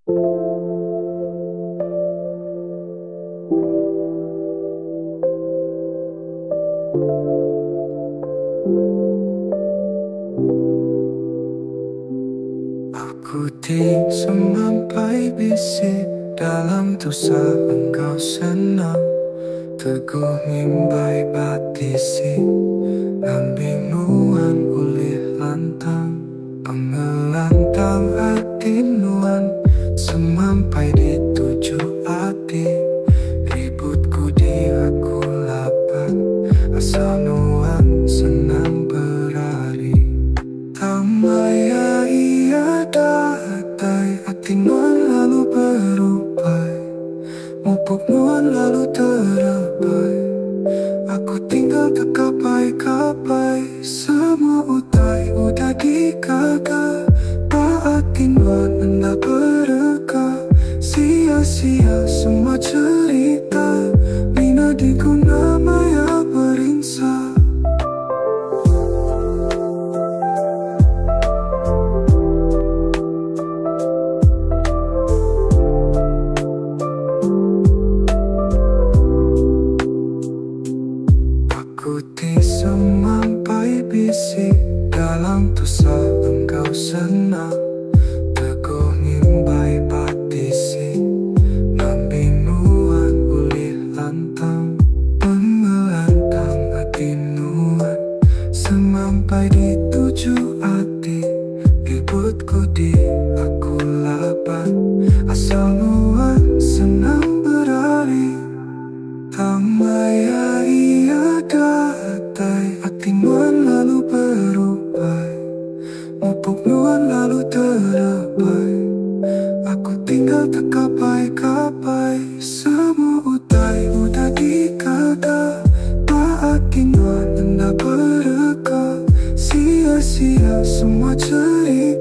Aku tidak sampai bisik dalam dosa engkau senang. Teguh mimbai batisi Nambinguan ulih lantang Pengelantang hati nuan Semampai di tujuh hati Ributku di aku lapan Asal nuan senang berari Tamaya iya datai Hati nuan lalu berupai Mupuk nuan lalu terapai Aku tinggal terkapai-kapai Semua utai udah dikaga Taatin nuan hendak bereka Sia-sia semua cerita Mina diguna maya berinsa Aku sampai bisik dalam dosa engkau senang. Teguh nimbai batisi Nambinuan ulih lantang Pengelantang hati nuan Semampai di tujuh hati Ributku di aku lapan Asal nuan senang berari Tamaya iya datai Hati nuan lalu berupai Mupuk nuan lalu terapai Aku tinggal terkapai-kapai Semua utai udah dikata Taatin nuan hendak bereka Sia-sia semua cerita